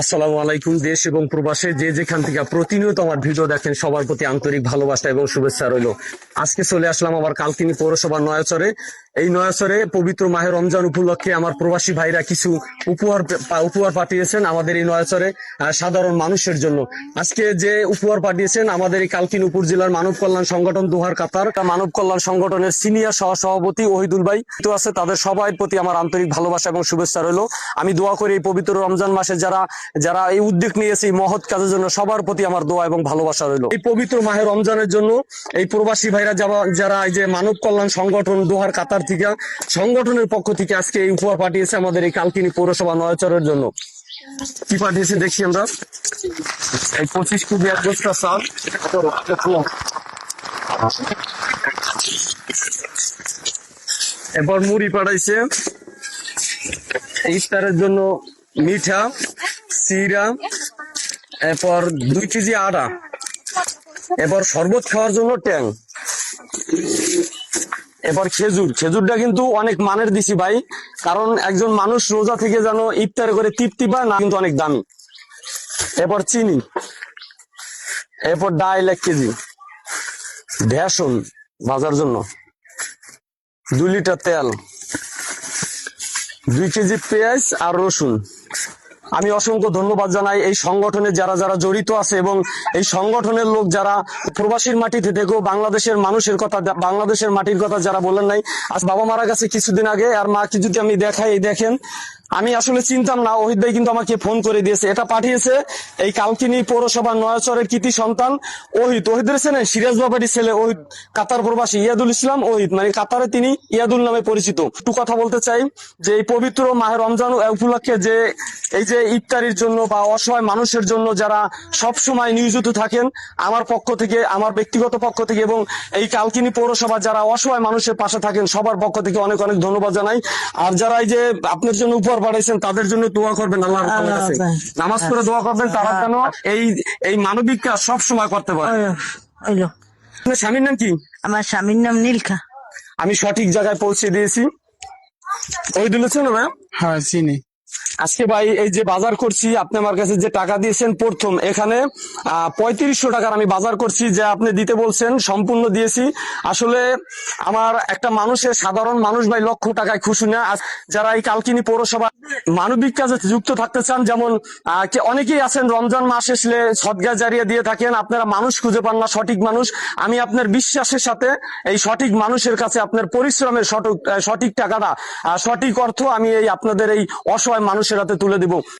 আসসালামু আলাইকুম। দেশ এবং প্রবাসে যে যেখান থেকে প্রতিনিয়ত আমার ভিডিও দেখেন সবার প্রতি আন্তরিক ভালোবাসা এবং শুভেচ্ছা রইল। আজকে চলে আসলাম আমার কালকিনি পৌরসভার নয়াচরে। এই নয়াচরে পবিত্র মাহে রমজান উপলক্ষে আমার প্রবাসী ভাইরা কিছু উপহার পাঠিয়েছেন আমাদের এই নয়াচরে সাধারণ মানুষের জন্য। আজকে যে উপহার পাঠিয়েছেন আমাদের এই কালকিনি উপজেলার মানব কল্যাণ সংগঠন দোহার কাতার মানব কল্যাণ সংগঠনের সিনিয়র সহসভাপতি ওহিদুল ভাই তো আছে, তাদের সবাই প্রতি আমার আন্তরিক ভালোবাসা এবং শুভেচ্ছা রইল। আমি দোয়া করি এই পবিত্র রমজান মাসে যারা যারা এই উদ্যোগ নিয়েছে এই মহৎ কাজের জন্য সবার প্রতি আমার দোয়া এবং ভালোবাসা রইল। এই পবিত্র মাহে রমজানের জন্য এই প্রবাসী ভাইরা যারা এই যে মানব কল্যাণ সংগঠন দোহার কাতার থেকে সংগঠনের পক্ষ থেকে আজকে এই উপহার পাঠিয়েছে আমাদের এই কালকিনি পৌরসভা নয়াচরের জন্য। কি পাঠিয়েছে দেখি আমরা। এই 25 কেজি এক বস্তা চাল, এরপর মুড়ি পাঠাইছে, ইফতারের জন্য মিঠা, সিরা, এরপর 2 কেজি আটা, এরপর শরবত খাওয়ার জন্য ট্যাং, এবার খেজুরটা কিন্তু অনেক মানের দিছি ভাই, কারণ একজন মানুষ রোজা থেকে যেন ইফতার করে তৃপ্তি পায় না, কিন্তু অনেক দামি। এরপর চিনি, এরপর ডাল 1 কেজি, ভেষণ ভাজার জন্য 2 লিটার তেল, 2 কেজি পেঁয়াজ আর রসুন। আমি অসংখ্য ধন্যবাদ জানাই এই সংগঠনে যারা যারা জড়িত আছে এবং এই সংগঠনের লোক যারা প্রবাসীর মাটিতে থেকেও বাংলাদেশের মানুষের কথা, বাংলাদেশের মাটির কথা যারা বলেন নাই। আজ বাবা মারা গেছে কিছুদিন আগে, আর মাকে যদি আমি দেখাই, এই দেখেন, আমি আসলে চিনতাম না, ওহিদ ভাই কিন্তু আমাকে ফোন করে দিয়েছে। এটা পাঠিয়েছে এই কালকিনি পৌরসভার নয়াচরের কৃতি সন্তান ওহিদের ছেলে সিরাজ বাবাটির ছেলে ওহিদ, কাতার প্রবাসী ইয়াদুল ইসলাম ওহিদ, মানে কাতারে তিনি ইয়াদুল নামে পরিচিত। একটু কথা বলতে চাই যে এই পবিত্র মাহে রমজান উপলক্ষে যে এই যে ইফতারির জন্য বা অসহায় মানুষের জন্য যারা সব সময় নিয়োজিত থাকেন, আমার পক্ষ থেকে, আমার ব্যক্তিগত পক্ষ থেকে এবং এই কালকিনি পৌরসভা যারা অসহায় মানুষের পাশে থাকেন সবার পক্ষ থেকে অনেক অনেক ধন্যবাদ জানাই। আর যারা এই যে আপনার জন্য উপহার পাঠাইছেন তাদের জন্য দোয়া করবেন, আল্লাহর কাছে নামাজ পড়ে দোয়া করবেন, তারা যেন এই মানবিক কাজ সব সময় করতে পারে। আপনার স্বামীর নাম কি? আমার স্বামীর নাম নীলখা। আমি সঠিক জায়গায় পৌঁছে দিয়েছি। ওই দিলেছেন না? হ্যাঁ চিনি। আজকে ভাই এই যে বাজার করছি, আপনি আমার কাছে যে টাকা দিয়েছেন প্রথম এখানে 3500 টাকার আমি বাজার করছি, যে আপনি দিতে বলছেন সম্পূর্ণ দিয়েছি। আসলে আমার একটা মানুষের, সাধারণ মানুষ ভাই লক্ষ টাকায় খুশি না। যারা এই কালকিনি পৌরসভা মানবিক কাজে যুক্ত থাকতে চান, যেমন অনেকেই আছেন রমজান মাস আসলে সদকা জারিয়া দিয়ে থাকেন, আপনারা মানুষ খুঁজে পান না সঠিক মানুষ। আমি আপনার বিশ্বাসের সাথে এই সঠিক মানুষের কাছে আপনার পরিশ্রমের সঠিক টাকাটা, সঠিক অর্থ আমি এই আপনাদের এই অসহায় মানুষের হাতে তুলে দিব।